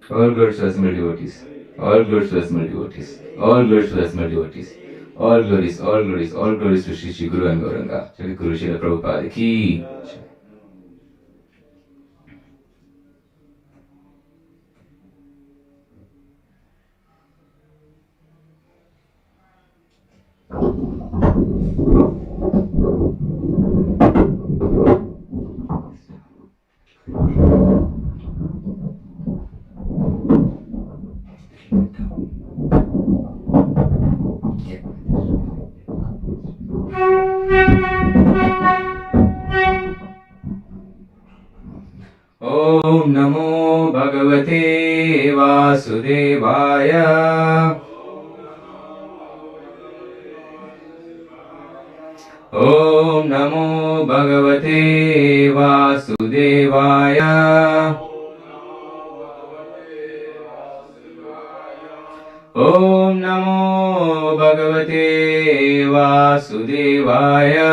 All glories to assembled devotees. All glories to assembled devotees. All glories to assembled devotees. All glories to Shri Guru and Gauranga. Jagat Guru Srila Prabhupada ki. Om Namo Bhagavate Vasudevaya. Om Namo Bhagavate Vasudevaya. Om Namo Bhagavate Vasudevaya.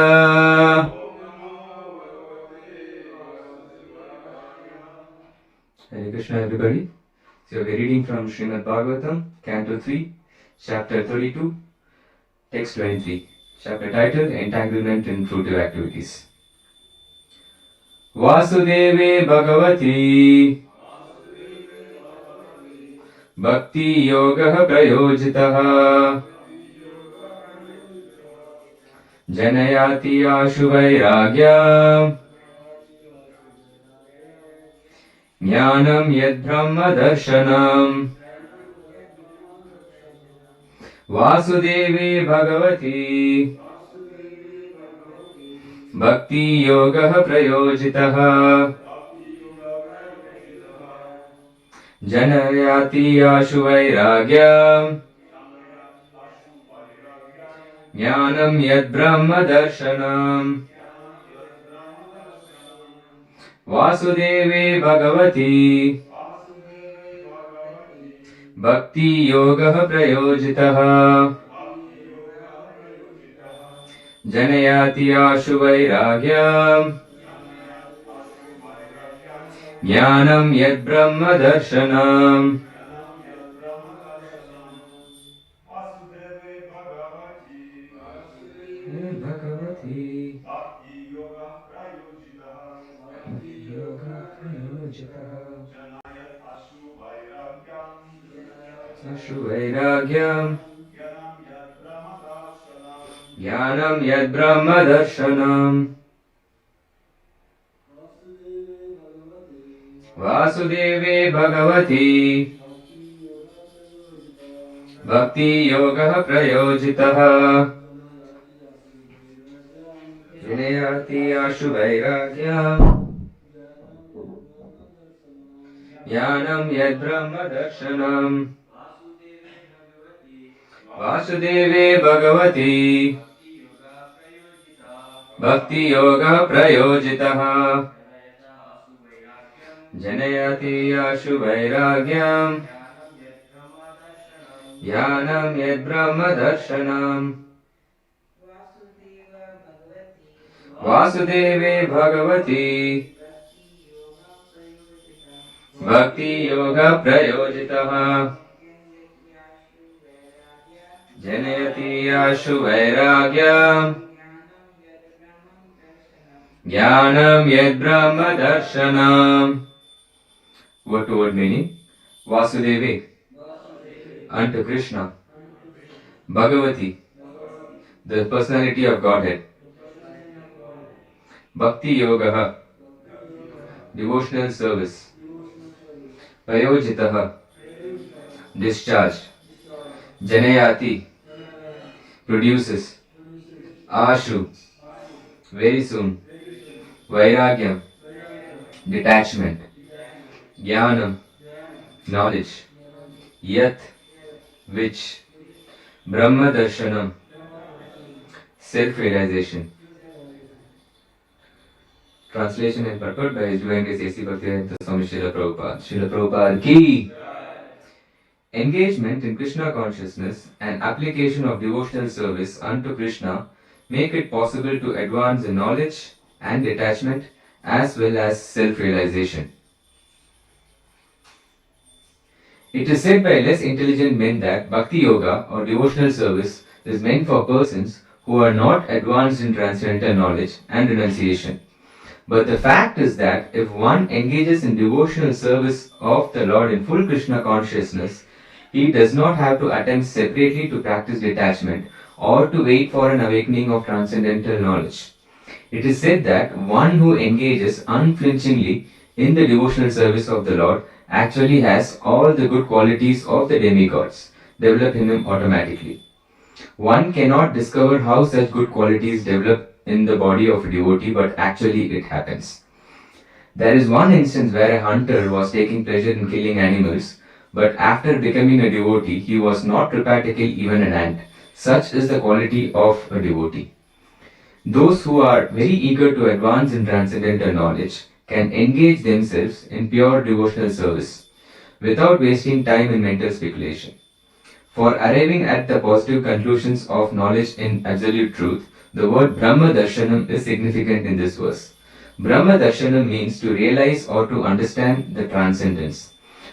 Hare Krishna, everybody. So we are reading from Srimad Bhagavatam, Canto 3, Chapter 32, Text 23. Chapter title, Entanglement in Fruitive Activities. Vasudeve Bhagavati Bhakti Yoga Prayojitaha Janayati Ashu Vairagya Jnanam Yad Brahma Darshanam. Vasudevi Bhagavati Bhakti Yoga Prayojitaha Janayati Ashu Vairagya Jnanam Yad Brahma Darshanam. Vasudevi Bhagavati Bhakti Yoga Prayojitaha Janayati Ashu Vairagya Jnanam Yad Brahma Darshanam. Bhagavati Ashu Vairagyam Jnanam Yad Brahma Darshanam. Vasudeve Bhagavati Bhakti Yoga Prayojitaha Janayati Ashu Vairagyam Jnanam Yad Brahma Darshanam. Vasudeve Bhagavati Bhakti Yoga Prayojitaha Janayati Ashu Vairagyam Jnanam Yad Brahma Darshanam. Vasudeve Bhagavati Bhakti Yoga Prayojitaha Janayati Ashu Vairagyam Jnanam Yad Brahma Darshanam. Word to word meaning. Vasudeve, unto Krishna. Bhagavati, the personality of Godhead. Bhakti Yoga, devotional service. Prayojitaha, discharge. Janayati, produces. Ashu, very soon. Vairagyam, detachment. Jnanam, knowledge. Yat, which. Brahma Darshanam, self-realization. Translation and purport by His Divine Grace A.C. Bhaktivedanta Swami Srila Prabhupada. Srila Prabhupada ki. Engagement in Krishna consciousness and application of devotional service unto Krishna make it possible to advance in knowledge and detachment as well as self-realization. It is said by less intelligent men that Bhakti Yoga or devotional service is meant for persons who are not advanced in transcendental knowledge and renunciation. But the fact is that if one engages in devotional service of the Lord in full Krishna consciousness, he does not have to attempt separately to practice detachment or to wait for an awakening of transcendental knowledge. It is said that one who engages unflinchingly in the devotional service of the Lord actually has all the good qualities of the demigods develop in him automatically. One cannot discover how such good qualities develop in the body of a devotee, but actually it happens. There is one instance where a hunter was taking pleasure in killing animals, but after becoming a devotee, he was not prepared to kill even an ant. Such is the quality of a devotee. Those who are very eager to advance in transcendental knowledge can engage themselves in pure devotional service without wasting time in mental speculation. For arriving at the positive conclusions of knowledge in absolute truth, the word Brahma Darshanam is significant in this verse. Brahma Darshanam means to realize or to understand the transcendence.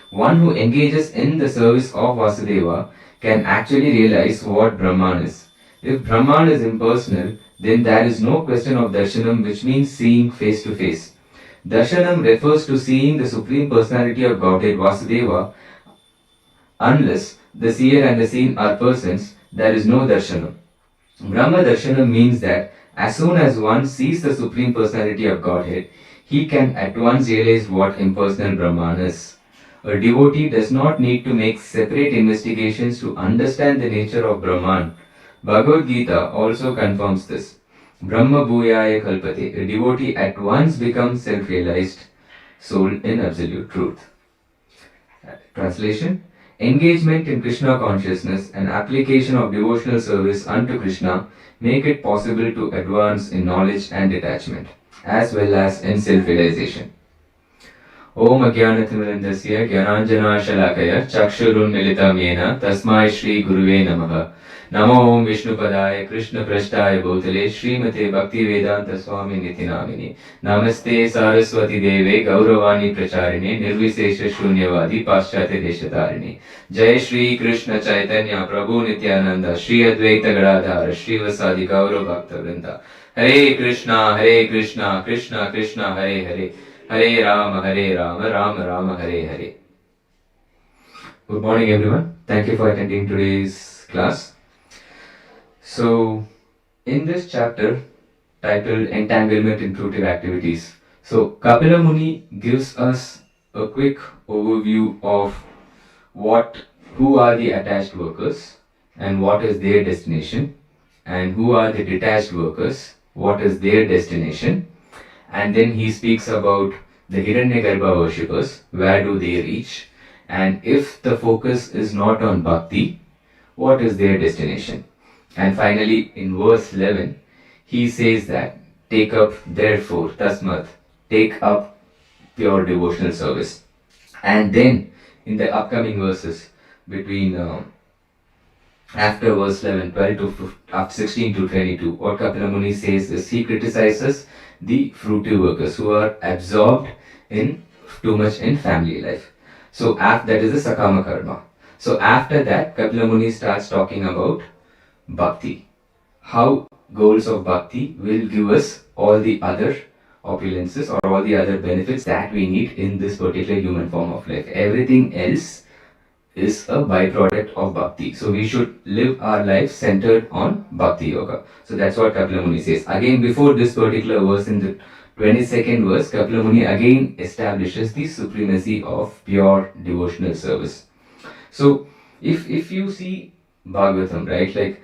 One who engages in the service of Vasudeva can actually realize what Brahman is. If Brahman is impersonal, then there is no question of Darshanam, which means seeing face to face. Darshanam refers to seeing the Supreme Personality of Godhead Vasudeva. Unless the seer and the seen are persons, there is no darshanam. Brahma darshanam means that as soon as one sees the Supreme Personality of Godhead, he can at once realize what impersonal Brahman is. A devotee does not need to make separate investigations to understand the nature of Brahman. Bhagavad Gita also confirms this. Brahma Bhuyaya Kalpate. A devotee at once becomes self-realized soul in absolute truth. Translation: engagement in Krishna consciousness and application of devotional service unto Krishna make it possible to advance in knowledge and detachment, as well as in self-realization. Om Ajnanatimidandasya Gyananjana Shalakaya Chakshurunmilitam Yena Tasmai Shri Guruve Namaha. Namo Om Vishnupadaya Krishna Prashtaya Bhutale Srimate Bhakti Vedanta Swami Nitinamini. Namaste Saraswati Deve Gauravani Pracharine Nirvisesha Shunyavadi Paschatya Deshatarine. Jai Shri Krishna Chaitanya Prabhu Nityananda Shri Advaita Gadadhara Shri Vasadi Gaurav Bhakta Vrinda. Hare Krishna Krishna Krishna Hare Hare Hare Rama Rama Rama Hare Hare. Good morning everyone. Thank you for attending today's class. So, in this chapter titled Entanglement in Fruitive Activities, so Kapila Muni gives us a quick overview of who are the attached workers and what is their destination, and who are the detached workers, what is their destination, and then he speaks about the Hiranyagarbha worshippers, where do they reach, and if the focus is not on bhakti, what is their destination. And finally, in verse 11, he says that, take up therefore, tasmat, take up pure devotional service. And then, in the upcoming verses, between after verse 11, 12 to 16 to 22, what Kapila Muni says is, he criticizes the fruitive workers who are absorbed in too much in family life. So, that is the Sakama Karma. So, after that, Kapila Muni starts talking about Bhakti. How goals of Bhakti will give us all the other opulences or all the other benefits that we need in this particular human form of life. Everything else is a byproduct of Bhakti. So we should live our life centered on Bhakti Yoga. So that's what Kapila Muni says. Again, before this particular verse, in the 22nd verse, Kapila Muni again establishes the supremacy of pure devotional service. So if you see Bhagavatam, right, like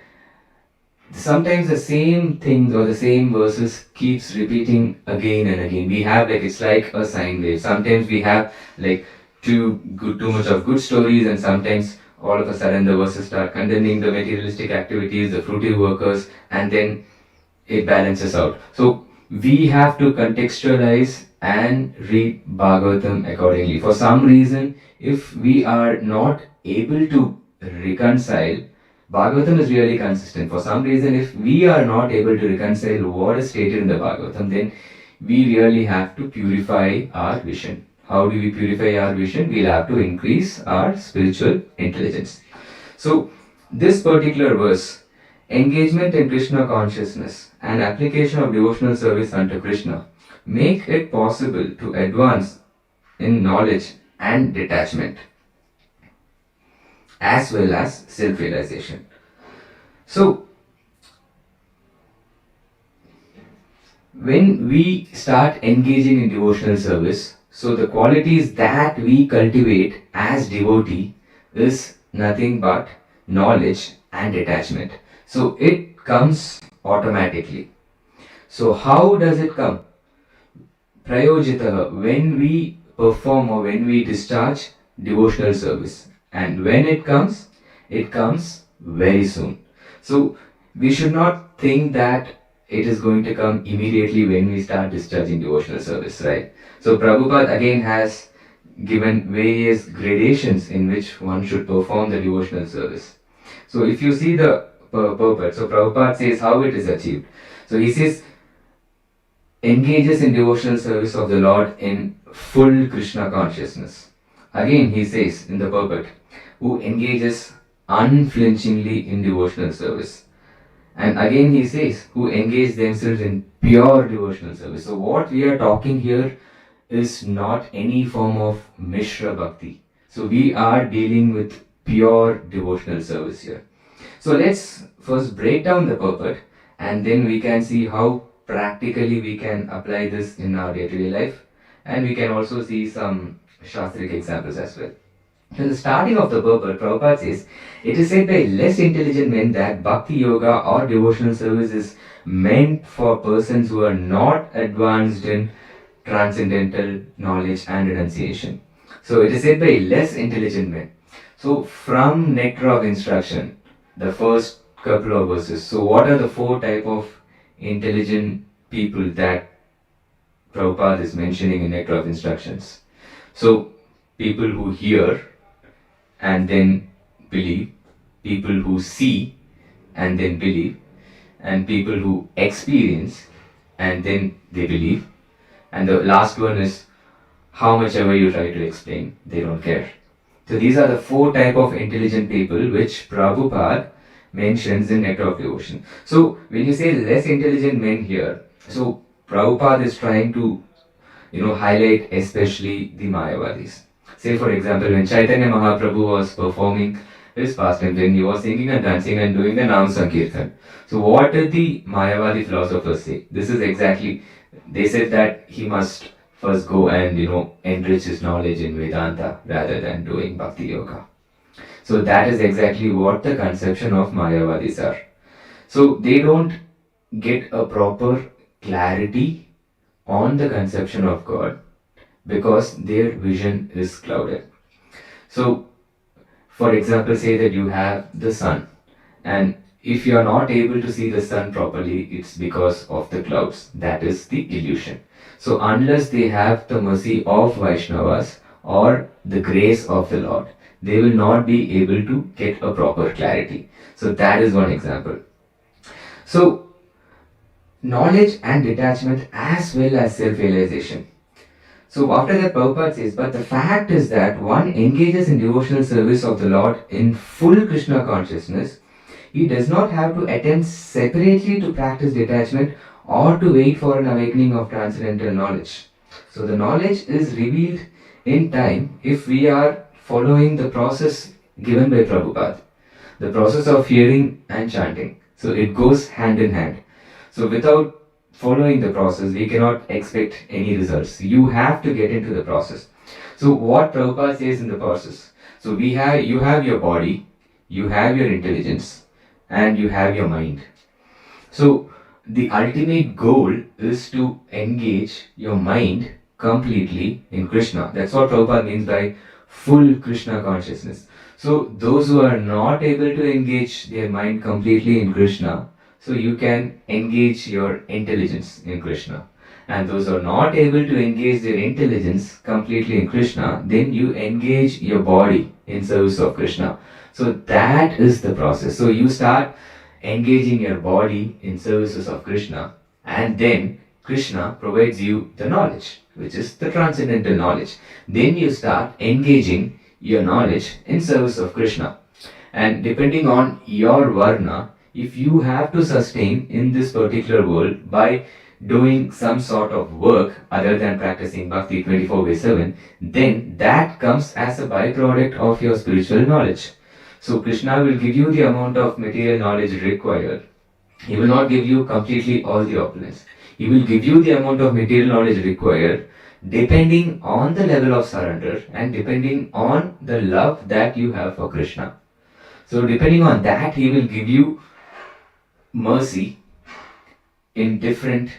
sometimes the same things or the same verses keeps repeating again and again. We have it's like a sine wave. Sometimes we have too much of good stories, and sometimes all of a sudden the verses start condemning the materialistic activities, the fruitive workers, and then it balances out. So we have to contextualize and read Bhagavatam accordingly. For some reason, if we are not able to reconcile, Bhagavatam is really consistent. For some reason, if we are not able to reconcile what is stated in the Bhagavatam, then we really have to purify our vision. how do we purify our vision? We'll have to increase our spiritual intelligence. So, this particular verse, engagement in Krishna consciousness and application of devotional service unto Krishna, make it possible to advance in knowledge and detachment as well as self-realization. So, when we start engaging in devotional service, so the qualities that we cultivate as devotee is nothing but knowledge and detachment. So it comes automatically. So how does it come? Prayojitaha, when we perform or when we discharge devotional service. And when it comes very soon. So we should not think that it is going to come immediately when we start discharging devotional service, right? So Prabhupada again has given various gradations in which one should perform the devotional service. So if you see the purport, so Prabhupada says how it is achieved. So he says, engages in devotional service of the Lord in full Krishna consciousness. Again he says in the purport, who engages unflinchingly in devotional service. And again he says, who engage themselves in pure devotional service. So what we are talking here is not any form of Mishra Bhakti. So we are dealing with pure devotional service here. So let's first break down the purport and then we can see how practically we can apply this in our day-to-day life. And we can also see some Shastric examples as well. In the starting of the purport, Prabhupada says, it is said by less intelligent men that Bhakti Yoga or devotional service is meant for persons who are not advanced in transcendental knowledge and renunciation. So it is said by less intelligent men. So from Nectar of Instruction, the first couple of verses. So what are the four type of intelligent people that Prabhupada is mentioning in Nectar of Instructions? So people who hear and then believe, people who see and then believe, and people who experience and then they believe, and the last one is how much ever you try to explain, they don't care. So these are the four type of intelligent people which Prabhupada mentions in Nectar of Devotion. So when you say less intelligent men here, so Prabhupada is trying to highlight especially the Mayavadis. Say for example, when Chaitanya Mahaprabhu was performing his pastime, when he was singing and dancing and doing the Nam Sankirtan. So what did the Mayavadi philosophers say? This is exactly, they said that he must first go and enrich his knowledge in Vedanta rather than doing Bhakti Yoga. So that is exactly what the conception of Mayavadis are. So they don't get a proper clarity on the conception of God because their vision is clouded. So, for example, say that you have the sun, and if you are not able to see the sun properly, it's because of the clouds. That is the illusion. So, unless they have the mercy of Vaishnavas or the grace of the Lord, they will not be able to get a proper clarity. So, that is one example. So, knowledge and detachment as well as self-realization. So after that Prabhupada says, but the fact is that one engages in devotional service of the Lord in full Krishna consciousness, he does not have to attempt separately to practice detachment or to wait for an awakening of transcendental knowledge. So the knowledge is revealed in time if we are following the process given by Prabhupada. The process of hearing and chanting. So it goes hand in hand. So without following the process, we cannot expect any results. You have to get into the process. So what Prabhupada says in the process, so you have your body, you have your intelligence, and you have your mind. So the ultimate goal is to engage your mind completely in Krishna. That's what Prabhupada means by full Krishna consciousness. So those who are not able to engage their mind completely in Krishna, so you can engage your intelligence in Krishna. And those who are not able to engage their intelligence completely in Krishna, then you engage your body in service of Krishna. So that is the process. So you start engaging your body in services of Krishna, and then Krishna provides you the knowledge, which is the transcendental knowledge. Then you start engaging your knowledge in service of Krishna. And depending on your varna, if you have to sustain in this particular world by doing some sort of work other than practicing bhakti 24/7, then that comes as a byproduct of your spiritual knowledge. So Krishna will give you the amount of material knowledge required. He will not give you completely all the opulence. He will give you the amount of material knowledge required depending on the level of surrender and depending on the love that you have for Krishna. So depending on that, he will give you mercy in different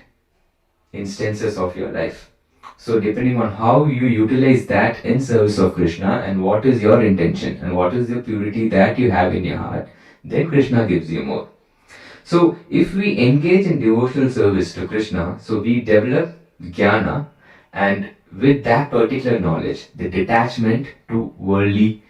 instances of your life. So depending on how you utilize that in service of Krishna and what is your intention and what is the purity that you have in your heart, then Krishna gives you more. So if we engage in devotional service to Krishna, so we develop jnana, and with that particular knowledge, the detachment to worldly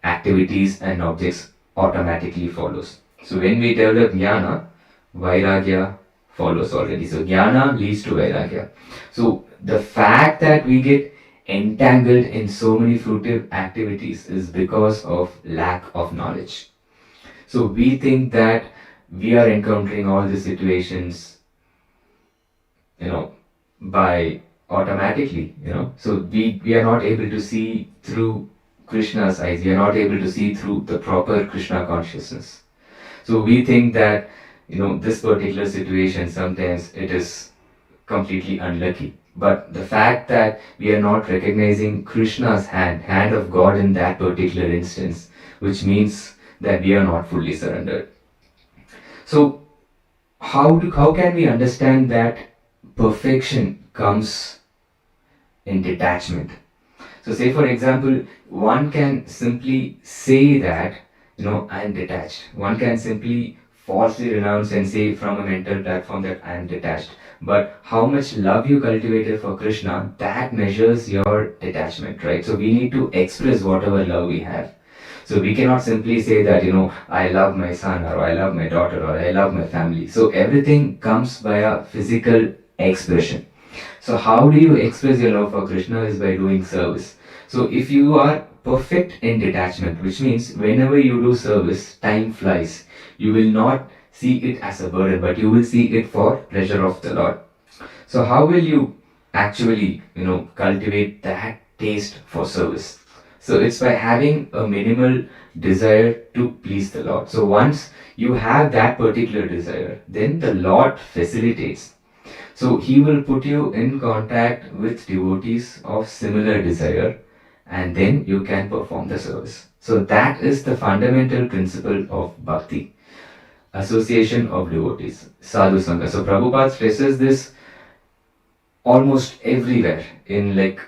activities and objects automatically follows. So when we develop jnana, vairagya follows already. So jnana leads to vairagya. So the fact that we get entangled in so many fruitive activities is because of lack of knowledge. So we think that we are encountering all the situations, by automatically, So we are not able to see through Krishna's eyes. We are not able to see through the proper Krishna consciousness. So we think that, this particular situation, sometimes it is completely unlucky. But the fact that we are not recognizing Krishna's hand of God in that particular instance, which means that we are not fully surrendered. So how can we understand that perfection comes in detachment? So say for example, one can simply say that, I am detached. One can simply falsely renounce and say from a mental platform that I am detached. But how much love you cultivated for Krishna, that measures your detachment, right? So we need to express whatever love we have. So we cannot simply say that, I love my son or I love my daughter or I love my family. So everything comes via physical expression. So how do you express your love for Krishna is by doing service. So if you are perfect in detachment, which means whenever you do service, time flies. You will not see it as a burden, but you will see it for pleasure of the Lord. So how will you actually, cultivate that taste for service? So it's by having a minimal desire to please the Lord. So once you have that particular desire, then the Lord facilitates. So he will put you in contact with devotees of similar desire, and then you can perform the service. So that is the fundamental principle of bhakti. Association of devotees, sadhu sangha. So Prabhupada stresses this almost everywhere. In like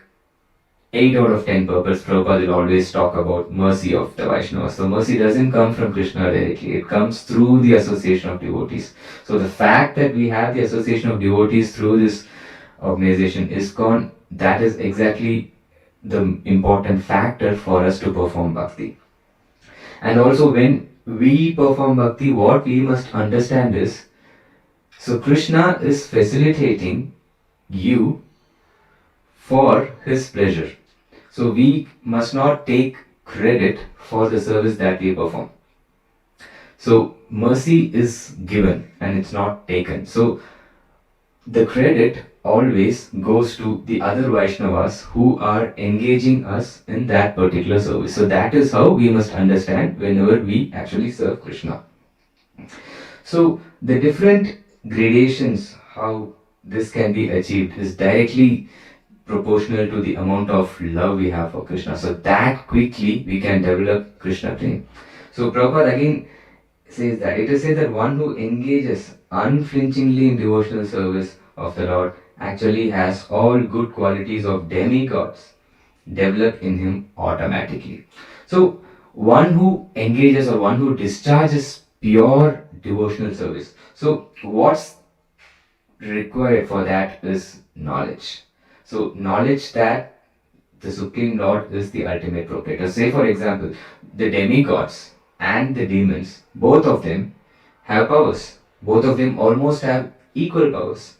8 out of 10 purpose, Prabhupada will always talk about mercy of the Vaishnavas. So mercy doesn't come from Krishna directly, it comes through the association of devotees. So the fact that we have the association of devotees through this organization, ISKCON, that is exactly the important factor for us to perform bhakti. And also when we perform bhakti, what we must understand is, so Krishna is facilitating you for his pleasure. So we must not take credit for the service that we perform. So mercy is given and it's not taken. So the credit always goes to the other Vaishnavas who are engaging us in that particular service. So that is how we must understand whenever we actually serve Krishna. So the different gradations, how this can be achieved is directly proportional to the amount of love we have for Krishna. So that quickly we can develop Krishna prema. So Prabhupada again says that it is said that one who engages unflinchingly in devotional service of the Lord actually has all good qualities of demigods developed in him automatically. So one who engages or one who discharges pure devotional service. So what's required for that is knowledge. So knowledge that the Supreme Lord is the ultimate proprietor. Say for example, the demigods and the demons, both of them have powers. Both of them almost have equal powers.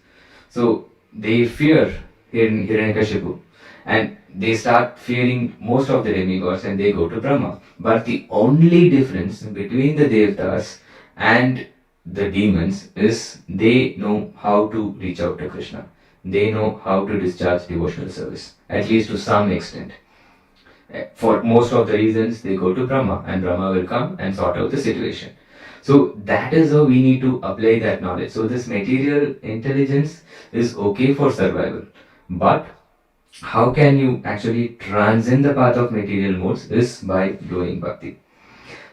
So they fear Hiranyakashipu, and they start fearing most of the demigods, and they go to Brahma. But the only difference between the Devatas and the demons is they know how to reach out to Krishna. They know how to discharge devotional service, at least to some extent. For most of the reasons, they go to Brahma, and Brahma will come and sort out the situation. So that is how we need to apply that knowledge. So this material intelligence is okay for survival, but how can you actually transcend the path of material modes is by doing bhakti.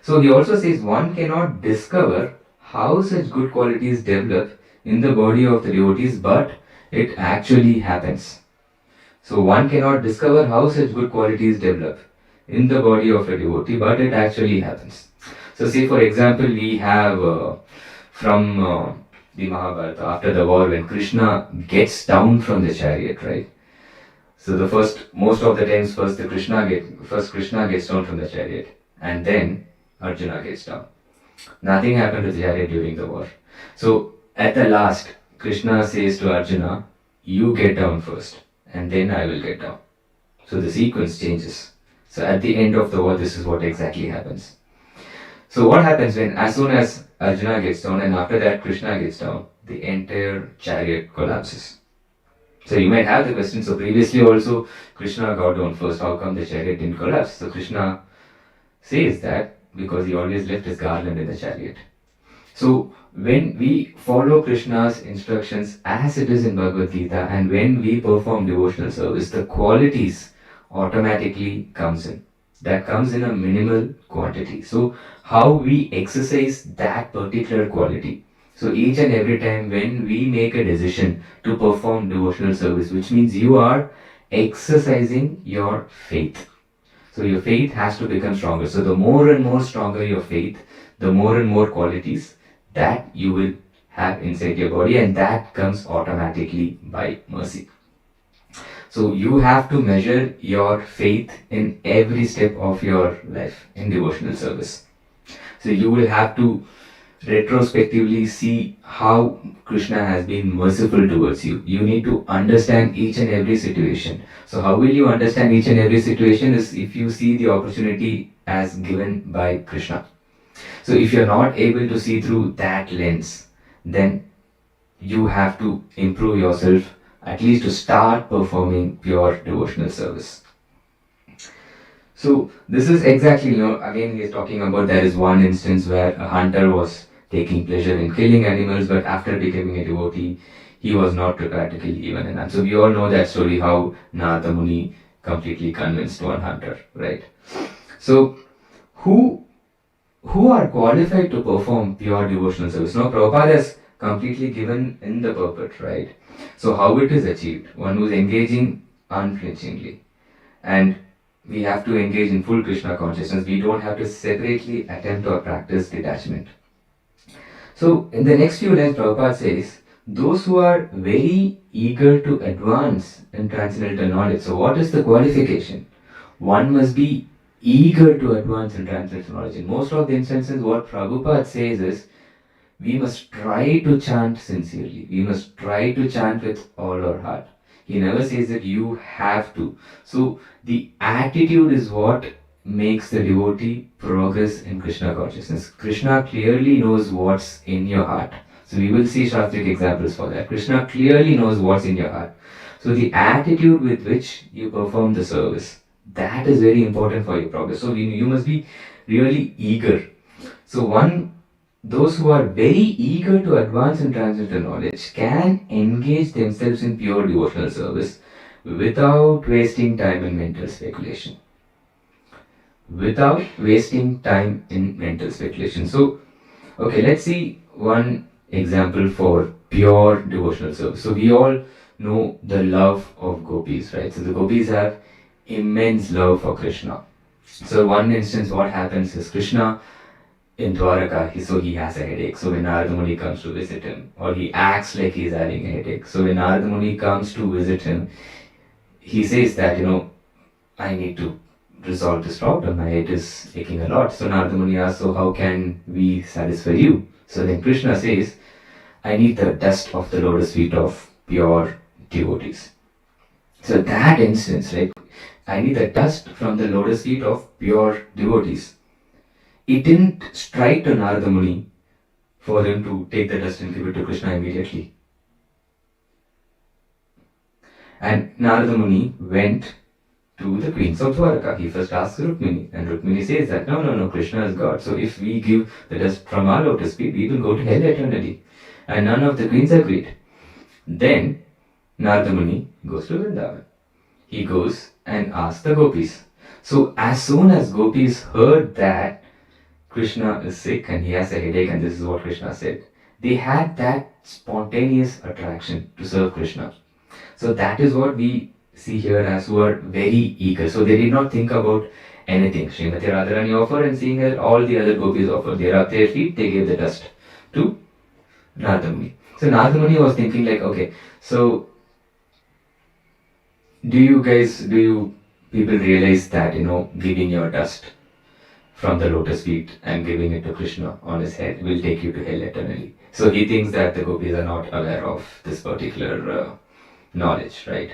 So he also says one cannot discover how such good qualities develop in the body of the devotees, but it actually happens. So one cannot discover how such good qualities develop in the body of a devotee, but it actually happens. So say for example, we have from the Mahabharata, after the war, when Krishna gets down from the chariot, right? So the most of the times, first Krishna gets down from the chariot, and then Arjuna gets down. Nothing happened to the chariot during the war. So at the last, Krishna says to Arjuna, "You get down first, and then I will get down." So the sequence changes. So at the end of the war, this is what exactly happens. So what happens when, as soon as Arjuna gets down, and after that Krishna gets down, the entire chariot collapses. So you might have the question, so previously also Krishna got down first, how come the chariot didn't collapse? So Krishna says that because he always left his garland in the chariot. So when we follow Krishna's instructions as it is in Bhagavad Gita, and when we perform devotional service, the qualities automatically comes in. That comes in a minimal quantity. So how we exercise that particular quality. So each and every time when we make a decision to perform devotional service, which means you are exercising your faith. So your faith has to become stronger. So the more and more stronger your faith, the more and more qualities that you will have inside your body, and that comes automatically by mercy. So you have to measure your faith in every step of your life in devotional service. So you will have to retrospectively see how Krishna has been merciful towards you. You need to understand each and every situation. So how will you understand each and every situation is if you see the opportunity as given by Krishna. So if you're not able to see through that lens, then you have to improve yourself, at least to start performing pure devotional service. So this is exactly, again he is talking about, there is one instance where a hunter was taking pleasure in killing animals, but after becoming a devotee, he was not prepared to kill even an animal. So we all know that story, how Narada Muni completely convinced one hunter, right? So who are qualified to perform pure devotional service? Now Prabhupada has completely given in the purport, right? So how it is achieved? One who is engaging unflinchingly, and we have to engage in full Krishna consciousness. We don't have to separately attempt or practice detachment. So in the next few lines, Prabhupada says, those who are very eager to advance in transcendental knowledge. So what is the qualification? One must be eager to advance in transcendental knowledge. In most of the instances, what Prabhupada says is, we must try to chant sincerely. We must try to chant with all our heart. He never says that you have to. So the attitude is what makes the devotee progress in Krishna consciousness. Krishna clearly knows what's in your heart. So we will see Shastric examples for that. Krishna clearly knows what's in your heart. So the attitude with which you perform the service, that is very important for your progress. So you must be really eager. So those who are very eager to advance in transcendental knowledge can engage themselves in pure devotional service without wasting time in mental speculation. Without wasting time in mental speculation. So, okay, let's see one example for pure devotional service. So we all know the love of gopis, right? So the gopis have immense love for Krishna. So one instance, what happens is Krishna in Dwaraka, so he has a headache. So when Narada Muni comes to visit him, or he acts like he's having a headache. So when Narada Muni comes to visit him, he says that, I need to resolve this problem. My head is aching a lot. So Narada Muni asks, so how can we satisfy you? So then Krishna says, I need the dust of the lotus feet of pure devotees. So that instance, like, I need the dust from the lotus feet of pure devotees. It didn't strike to Narada Muni for him to take the dust and give it to Krishna immediately. And Narada Muni went to the queens of Dwarka. He first asked Rukmini, and Rukmini says that no, Krishna is God. So if we give the dust from our lotus feet, we will go to hell eternally. And none of the queens agreed. Then Narada Muni goes to Vrindavan. He goes and asks the gopis. So as soon as gopis heard that Krishna is sick and he has a headache, and this is what Krishna said, they had that spontaneous attraction to serve Krishna. So that is what we see here as who are very eager. So they did not think about anything. Srimati Radharani offered, and seeing that all the other gopis offered, they rubbed their feet, they gave the dust to Narada Muni. So Narada Muni was thinking like, okay, so do you people realize that, giving your dust from the lotus feet and giving it to Krishna on his head will take you to hell eternally? So he thinks that the gopis are not aware of this particular knowledge, right?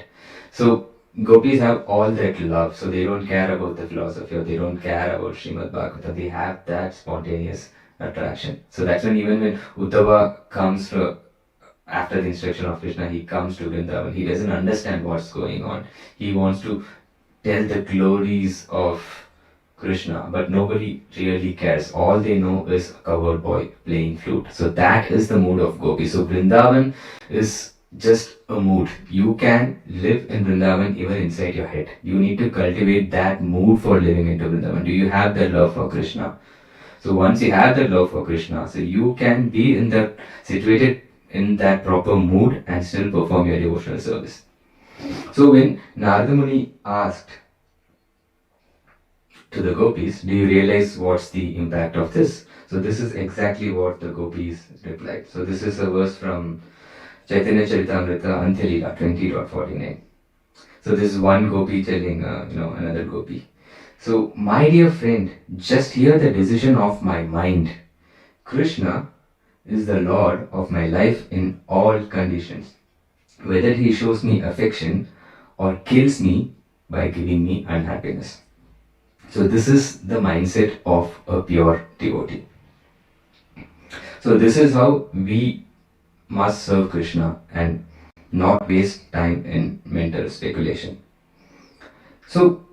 So gopis have all that love, so they don't care about the philosophy, or they don't care about Srimad Bhagavatam. They have that spontaneous attraction. So that's when even when Uddhava comes to, after the instruction of Krishna, he comes to Vrindavan. He doesn't understand what's going on. He wants to tell the glories of Krishna, but nobody really cares. All they know is a cowherd boy playing flute. So that is the mood of gopi. So Vrindavan is just a mood. You can live in Vrindavan even inside your head. You need to cultivate that mood for living into Vrindavan. Do you have that love for Krishna? So once you have that love for Krishna, so you can be situated in that proper mood and still perform your devotional service. So when Narada Muni asked to the gopis, do you realize what's the impact of this? So this is exactly what the gopis replied. So this is a verse from Chaitanya Charitamrita Antyalila 20.49. So this is one gopi telling another gopi. So my dear friend, just hear the decision of my mind. Krishna is the Lord of my life in all conditions. Whether he shows me affection or kills me by giving me unhappiness. So this is the mindset of a pure devotee. So this is how we must serve Krishna and not waste time in mental speculation. So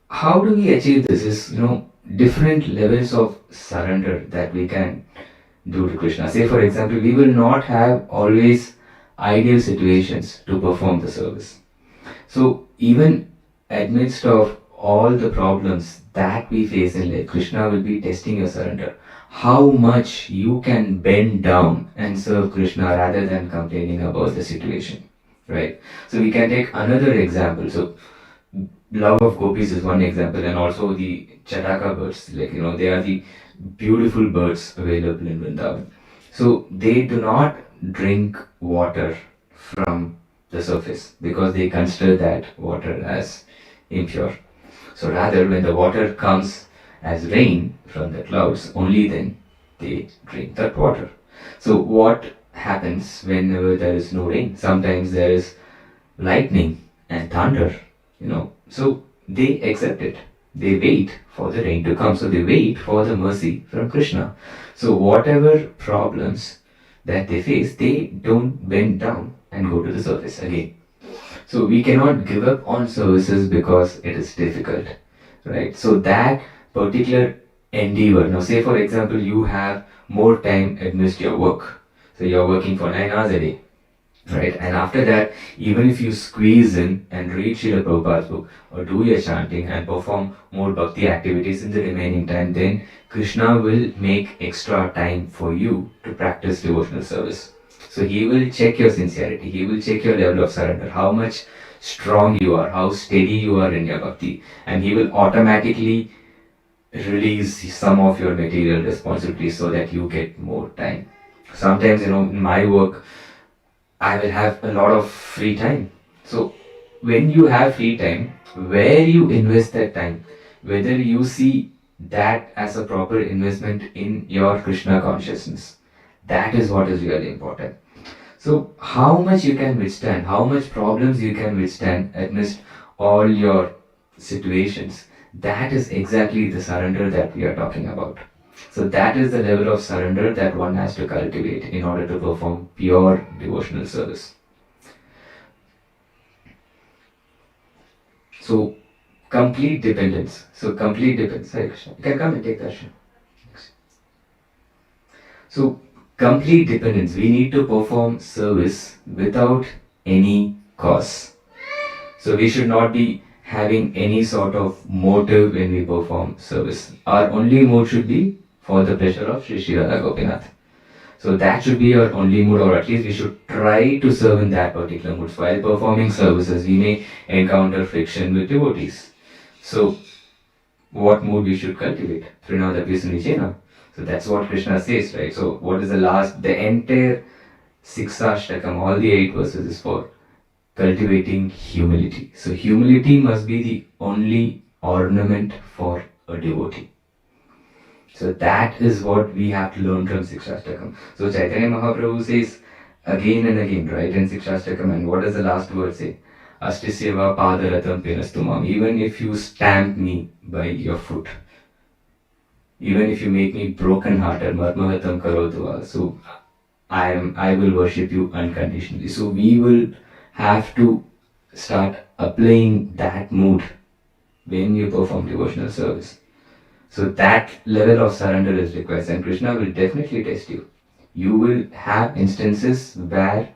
how do we achieve this? Is different levels of surrender that we can do to Krishna. Say for example, we will not have always ideal situations to perform the service. So even amidst of all the problems that we face in life, Krishna will be testing your surrender. How much you can bend down and serve Krishna rather than complaining about the situation, right? So we can take another example. So love of gopis is one example, and also the Chataka birds, they are the beautiful birds available in Vrindavan. So they do not drink water from the surface because they consider that water as impure. So rather, when the water comes as rain from the clouds, only then they drink that water. So what happens whenever there is no rain? Sometimes there is lightning and thunder, so they accept it. They wait for the rain to come. So they wait for the mercy from Krishna. So whatever problems that they face, they don't bend down and go to the surface again. So we cannot give up on services because it is difficult, right? So that particular endeavor, now say for example, you have more time amidst your work. So you're working for 9 hours a day, right? And after that, even if you squeeze in and read Srila Prabhupada's book or do your chanting and perform more bhakti activities in the remaining time, then Krishna will make extra time for you to practice devotional service. So he will check your sincerity, he will check your level of surrender, how much strong you are, how steady you are in your bhakti, and he will automatically release some of your material responsibilities so that you get more time. Sometimes, in my work, I will have a lot of free time. So when you have free time, where you invest that time, whether you see that as a proper investment in your Krishna consciousness, that is what is really important. So how much you can withstand, how much problems you can withstand amidst all your situations, that is exactly the surrender that we are talking about. So that is the level of surrender that one has to cultivate in order to perform pure devotional service. So complete dependence. So complete dependence. Hare Krishna. You can come and take darshan. So complete dependence. We need to perform service without any cause. So we should not be having any sort of motive when we perform service. Our only mood should be for the pleasure of Sri Sri Radha Gopinath. So that should be our only mood, or at least we should try to serve in that particular mood. So while performing services, we may encounter friction with devotees. So what mood we should cultivate? Trinadapi Sunijena. So that's what Krishna says, right? So what is the last? The entire Siksashtakam, all the 8 verses is for cultivating humility. So humility must be the only ornament for a devotee. So that is what we have to learn from Sikshastakam. So Chaitanya Mahaprabhu says again and again, right, in Sikshastakam, and what does the last word say? Astisyava padaratam pinastumam. Even if you stamp me by your foot, even if you make me broken hearted, marmavatam karotuva, so I will worship you unconditionally. So we will have to start applying that mood when you perform devotional service. So that level of surrender is required, and Krishna will definitely test you. You will have instances where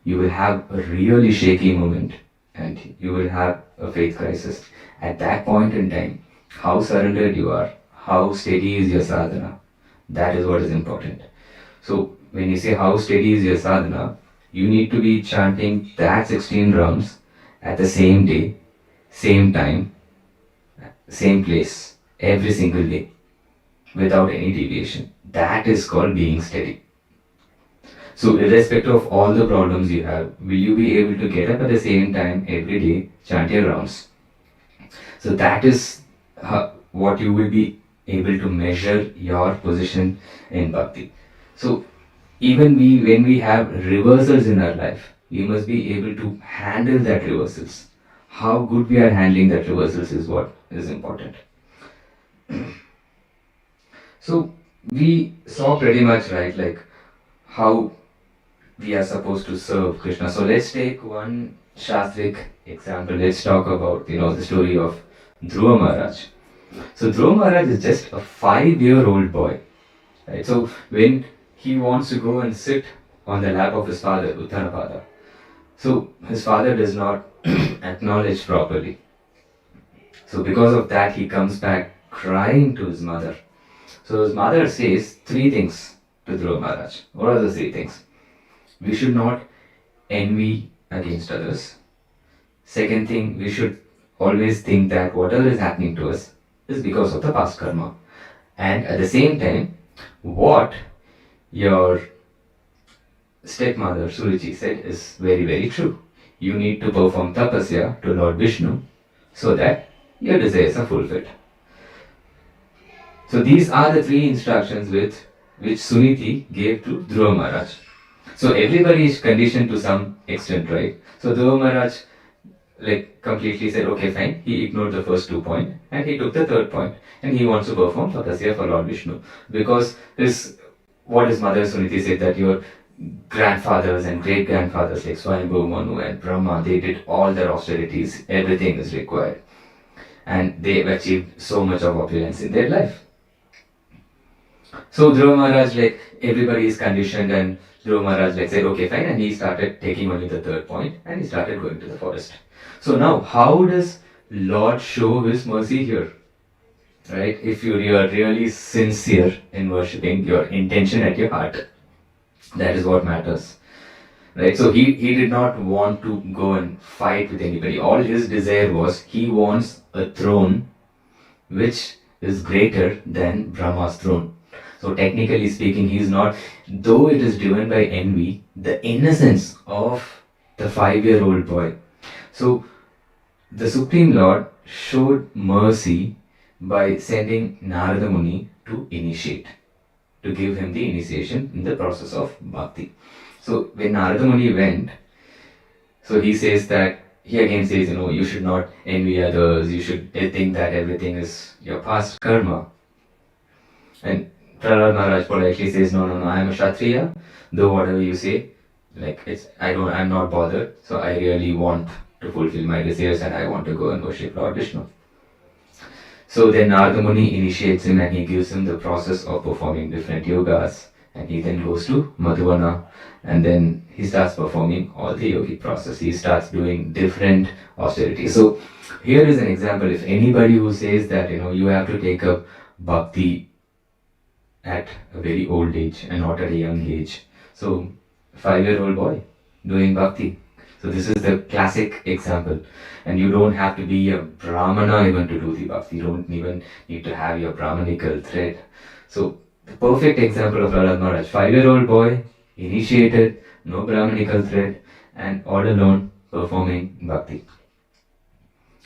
you will have a really shaky moment and you will have a faith crisis. At that point in time, how surrendered you are, how steady is your sadhana, that is what is important. So when you say how steady is your sadhana, you need to be chanting that 16 rounds at the same day, same time, same place, every single day, without any deviation. That is called being steady. So irrespective of all the problems you have, will you be able to get up at the same time every day, chant your rounds? So that is what you will be able to measure your position in bhakti. So even when we have reversals in our life, we must be able to handle that reversals. How good we are handling that reversals is what is important. So we saw pretty much, right, like how we are supposed to serve Krishna. So let's take one Shastric example. Let's talk about, the story of Dhruva Maharaj. So Dhruva Maharaj is just a 5-year-old boy, right? So when he wants to go and sit on the lap of his father, Uttanapada, so his father does not acknowledge properly. So because of that, he comes back crying to his mother. So his mother says 3 things to Dhruva Maharaj. What are the 3 things? We should not envy against others. Second thing, we should always think that whatever is happening to us is because of the past karma. And at the same time, what your stepmother Suruchi said is very, very true. You need to perform tapasya to Lord Vishnu so that your desires are fulfilled. So these are the 3 instructions which Suniti gave to Dhruva Maharaj. So everybody is conditioned to some extent, right? So Dhruva Maharaj completely said, okay, fine. He ignored the first 2 points and he took the 3rd point, and he wants to perform tapasya for Lord Vishnu because what his mother Suniti said, that your grandfathers and great grandfathers like Swayambhu Manu and Brahma, they did all their austerities, everything is required, and they have achieved so much of opulence in their life. So Dhruva Maharaj, everybody is conditioned, and Dhruva Maharaj said, okay, fine, and he started taking only the 3rd point and he started going to the forest. So now, how does Lord show his mercy here? Right? If you are really sincere in worshipping, your intention at your heart, that is what matters. Right? So he did not want to go and fight with anybody. All his desire was, he wants a throne which is greater than Brahma's throne. So technically speaking, he is not, though it is driven by envy, the innocence of the 5-year-old boy. So the Supreme Lord showed mercy by sending Narada Muni to initiate, to give him the initiation in the process of bhakti. So when Narada Muni went, so he says that, he again says, you should not envy others, you should think that everything is your past karma. And Prahlad Maharaj politely says, no, I am a Kshatriya, though whatever you say, I'm not bothered, so I really want to fulfill my desires and I want to go and worship Lord Vishnu. So then Narada Muni initiates him and he gives him the process of performing different yogas, and he then goes to Madhuvana and then he starts performing all the yogic process. He starts doing different austerities. So here is an example. If anybody who says that you have to take up bhakti at a very old age and not at a young age. So 5-year-old boy doing bhakti. So this is the classic example. And you don't have to be a brahmana even to do the bhakti. You don't even need to have your brahmanical thread. So the perfect example of Prahlad Maharaj, 5-year-old boy, initiated, no brahmanical thread, and all alone performing bhakti.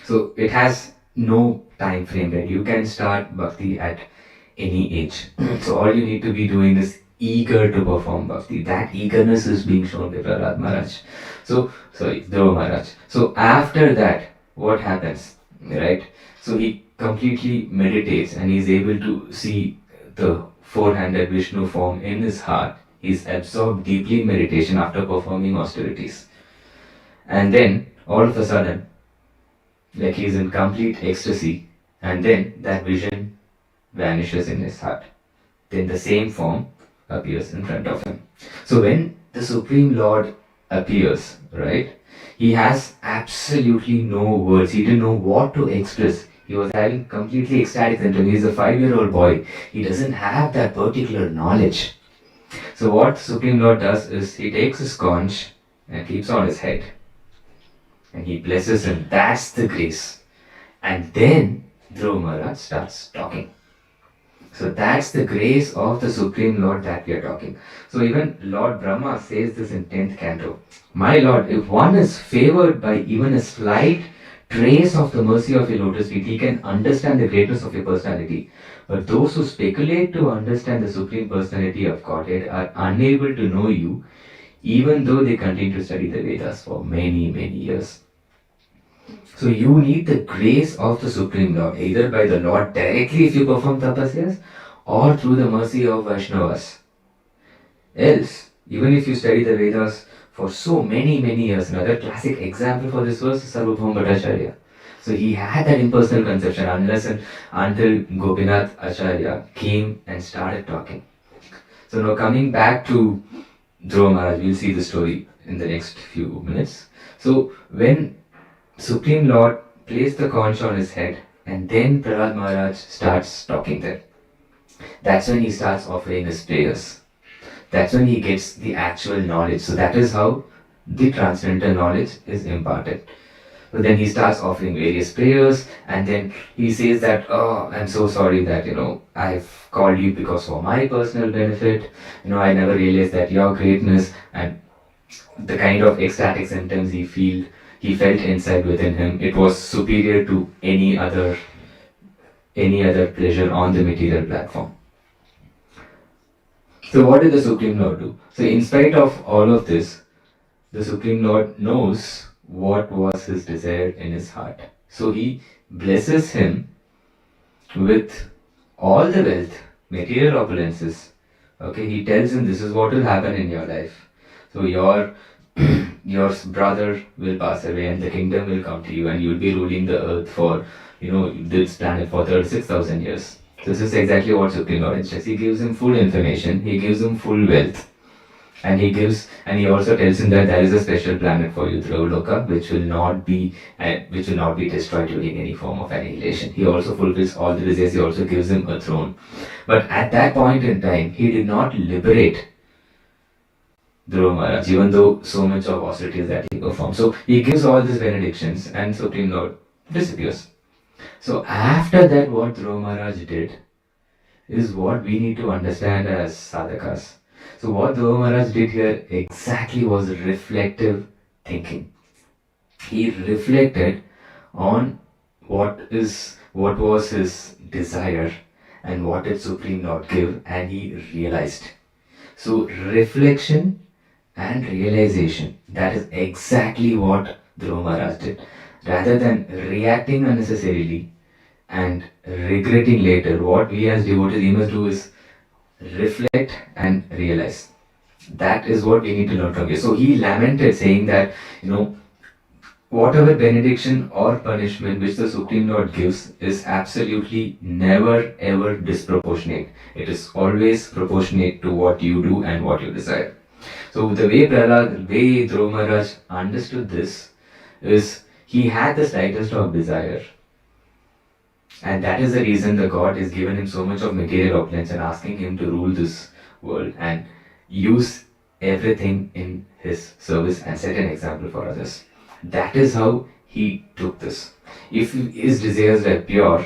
So it has no time frame, right? You can start bhakti at any age. So all you need to be doing is eager to perform bhakti. That eagerness is being shown by Prahlad Maharaj. Dhruva Maharaj. So after that, what happens, right? So he completely meditates and he's able to see the four-handed Vishnu form in his heart. He's absorbed deeply in meditation after performing austerities. And then, all of a sudden, like he's in complete ecstasy, and then that vision vanishes in his heart. Then the same form appears in front of him. So when the Supreme Lord appears, right, he has absolutely no words. He didn't know what to express. He was having completely ecstatic symptoms. He's a 5-year-old boy. He doesn't have that particular knowledge. So what Supreme Lord does is he takes his conch and keeps on his head. And he blesses him. That's the grace. And then Dhruva Maharaj starts talking. So that's the grace of the Supreme Lord that we are talking. So even Lord Brahma says this in 10th canto. My Lord, if one is favored by even a slight trace of the mercy of your lotus feet, he can understand the greatness of your personality. But those who speculate to understand the Supreme Personality of Godhead are unable to know you, even though they continue to study the Vedas for many, many years. So you need the grace of the Supreme Lord, either by the Lord directly if you perform tapasyas, or through the mercy of Vaishnavas. Else, even if you study the Vedas for so many, many years, another classic example for this was Sarvabhauma Bhattacharya. So he had that impersonal conception unless and until Gopinath Acharya came and started talking. So now coming back to Dhruva Maharaj, we'll see the story in the next few minutes. So when Supreme Lord placed the conch on his head and then Prahlad Maharaj starts talking there. That's when he starts offering his prayers. That's when he gets the actual knowledge. So that is how the transcendental knowledge is imparted. So then he starts offering various prayers and then he says that, oh, I'm so sorry that, I've called you because for my personal benefit, I never realized that your greatness and the kind of ecstatic symptoms he felt inside within him, it was superior to any other pleasure on the material platform. So what did the Supreme Lord do? So in spite of all of this, the Supreme Lord knows what was his desire in his heart. So he blesses him with all the wealth, material opulences. Okay, he tells him this is what will happen in your life. So your brother will pass away and the kingdom will come to you and you will be ruling the earth for, this planet for 36,000 years. So this is exactly what Supreme Lord instructs. He gives him full information, he gives him full wealth. And he also tells him that there is a special planet for you, Dhruva, which will not be destroyed during any form of annihilation. He also fulfills all the desires. He also gives him a throne. But at that point in time, he did not liberate Dhruva Maharaj, even though so much of austerities that he performed. So he gives all these benedictions, and Supreme Lord disappears. So after that, what Dhruva Maharaj did is what we need to understand as sadhakas. So what Dhruva Maharaj did here exactly was reflective thinking. He reflected on what was his desire and what did Supreme Lord give, and he realized. So reflection and realization. That is exactly what Dhruva Maharaj did. Rather than reacting unnecessarily and regretting later, what we as devotees we must do is reflect and realize. That is what we need to learn from here. So he lamented, saying that, whatever benediction or punishment which the Supreme Lord gives is absolutely never ever disproportionate. It is always proportionate to what you do and what you desire. So the way Prahlad, the way Dhruva Maharaj understood this is he had the slightest of desire. And that is the reason the God is given him so much of material opulence and asking him to rule this world and use everything in his service and set an example for others. That is how he took this. If his desires were pure,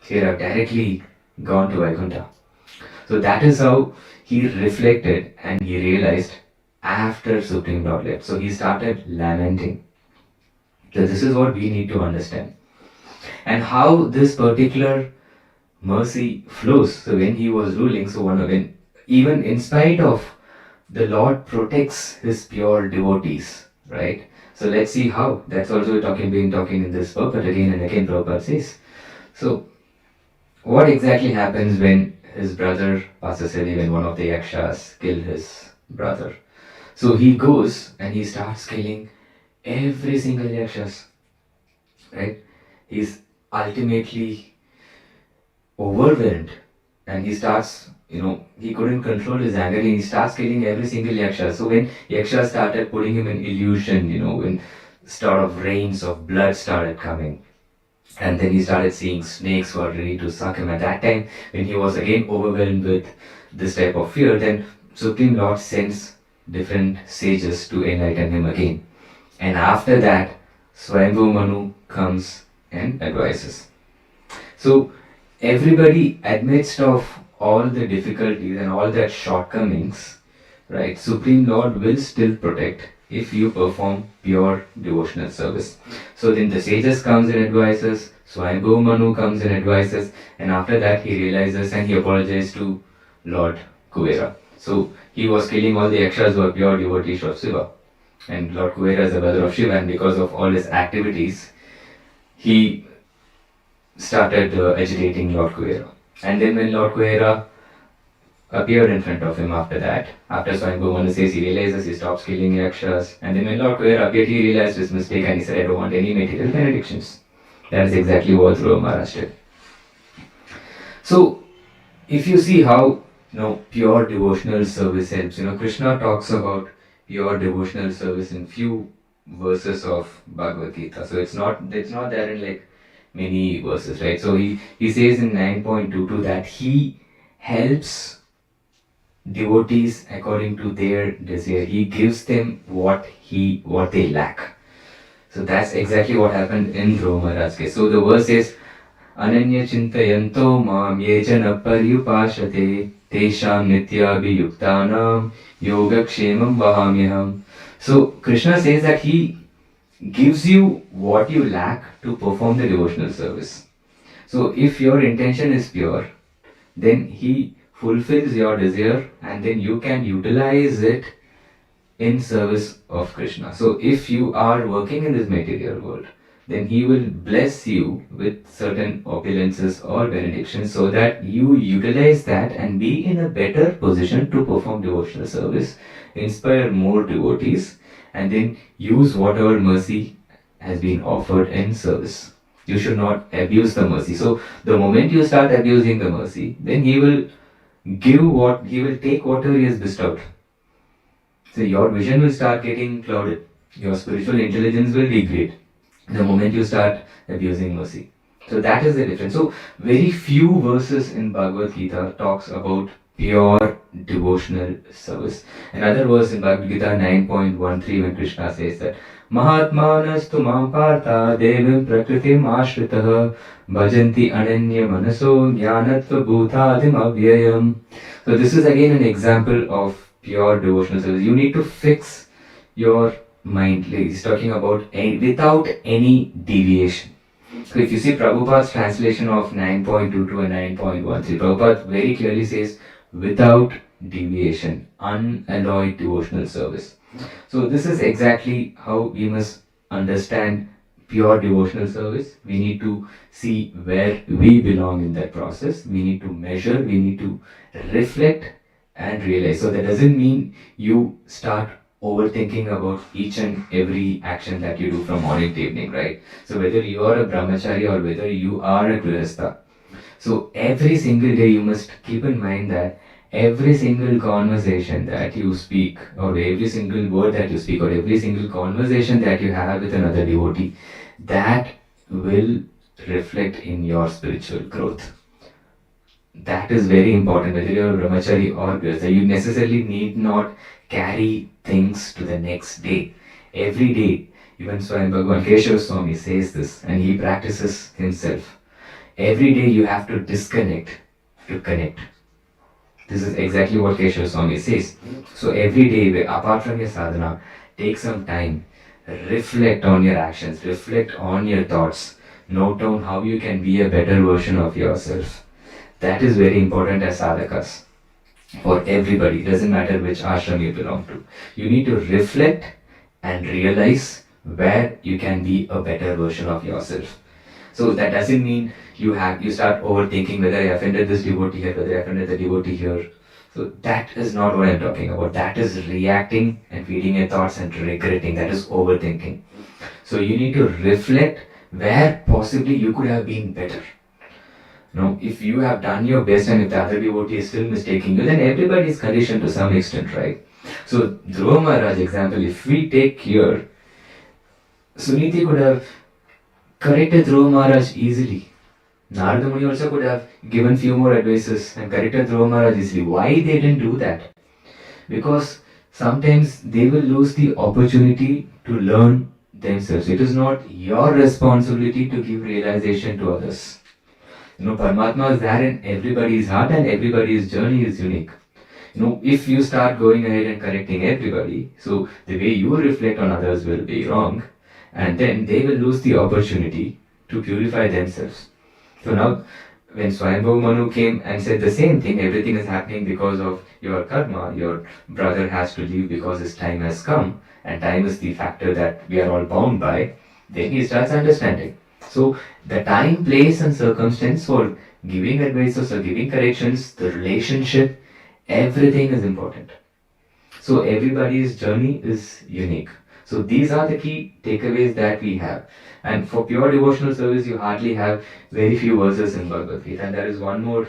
he would have directly gone to Vaikuntha. So that is how he reflected and he realized after Supreme Lord left. So he started lamenting. So this is what we need to understand. And how this particular mercy flows. So when he was ruling, when even in spite of the Lord protects his pure devotees, right? So let's see how. That's also being talking in this book, but again and again Prabhupada says. So what exactly happens when his brother passes away, when one of the yakshas kill his brother? So he goes and he starts killing every single yakshas, right? He's ultimately overwhelmed and he starts, he couldn't control his anger and he starts killing every single yaksha. So when yaksha started putting him in illusion, when sort of rains of blood started coming, and then he started seeing snakes who are ready to suck him. At that time, when he was again overwhelmed with this type of fear, then Supreme Lord sends different sages to enlighten him again. And after that, Swayambhu Manu comes and advises. So everybody, amidst of all the difficulties and all that shortcomings, right, Supreme Lord will still protect if you perform pure devotional service. So then the sages comes and advises, Swayambhu Manu comes and advises, and after that he realizes and he apologizes to Lord Kuvera. So he was killing all the yakshas who are pure devotees of Shiva. And Lord Kuvera is the brother of Shiva, and because of all his activities, he started agitating Lord Kuvera. And then when Lord Kuvera appeared in front of him after that, after Swayambhu Manu says he realizes, he stops killing yakshas. And then when Lord Kuvera appeared, he realized his mistake and he said, I don't want any material benedictions. That is exactly what Dhruva Maharaj did. So, if you see how pure devotional service helps, Krishna talks about pure devotional service in few verses of Bhagavad Gita. So it's not there in like many verses, right? So he says in 9.22 that he helps devotees according to their desire. He gives them what they lack. So that's exactly what happened in Dhruva Maharaj's case. So the verse says, Ananya chintayanto mam yejana paryupashate tesham nityabhiyuktanam yogakshemam vahamyaham. So Krishna says that he gives you what you lack to perform the devotional service. So if your intention is pure, then he fulfills your desire and then you can utilize it in service of Krishna. So if you are working in this material world, then he will bless you with certain opulences or benedictions so that you utilize that and be in a better position to perform devotional service, inspire more devotees, and then use whatever mercy has been offered in service. You should not abuse the mercy. So the moment you start abusing the mercy, then he will take whatever he has bestowed. So your vision will start getting clouded. Your spiritual intelligence will degrade the moment you start abusing mercy. So that is the difference. So very few verses in Bhagavad Gita talks about pure devotional service. Another verse in Bhagavad Gita 9.13 when Krishna says that Mahatmanastu mam partha devim prakritim ashritah bhajanti ananya manaso jnanatva bhutadim avyayam. So this is again an example of pure devotional service. You need to fix your mind. He's talking about without any deviation. So if you see Prabhupada's translation of 9.22 and 9.13, Prabhupada very clearly says without deviation, unalloyed devotional service. So this is exactly how we must understand pure devotional service. We need to see where we belong in that process. We need to measure, we need to reflect and realize. So that doesn't mean you start overthinking about each and every action that you do from morning to evening, right? So whether you are a brahmachari or whether you are a grihastha, so every single day you must keep in mind that every single conversation that you speak, or every single word that you speak, or every single conversation that you have with another devotee, that will reflect in your spiritual growth. That is very important. Whether you're a brahmachari or grihastha, you necessarily need not carry things to the next day. Every day, even Swami Bhagavan Keshav Swami says this, and he practices himself. Every day you have to disconnect to connect. This is exactly what Keshav Swami says. So every day, apart from your sadhana, take some time, reflect on your actions, reflect on your thoughts, note down how you can be a better version of yourself. That is very important as sadhakas for everybody. It doesn't matter which ashram you belong to. You need to reflect and realize where you can be a better version of yourself. So that doesn't mean you start overthinking whether I offended this devotee here, whether I offended the devotee here. So that is not what I'm talking about. That is reacting and feeding your thoughts and regretting. That is overthinking. So you need to reflect where possibly you could have been better. Now, if you have done your best and if the other devotee is still mistaking you, then everybody is conditioned to some extent, right? So Dhruva Maharaj example, if we take here, Suniti could have corrected Dhruva Maharaj easily. Narada Muni also could have given few more advices and corrected Dhruva Maharaj easily. Why they didn't do that? Because sometimes they will lose the opportunity to learn themselves. It is not your responsibility to give realization to others. Paramatma is there in everybody's heart and everybody's journey is unique. If you start going ahead and correcting everybody, so the way you reflect on others will be wrong, and then they will lose the opportunity to purify themselves. So now, when Swayambhavu Manu came and said the same thing, everything is happening because of your karma, your brother has to leave because his time has come, and time is the factor that we are all bound by, then he starts understanding. So the time, place and circumstance for giving advices or giving corrections, the relationship, everything is important. So everybody's journey is unique. So these are the key takeaways that we have. And for pure devotional service, you hardly have very few verses in Bhagavad Gita. And there is one more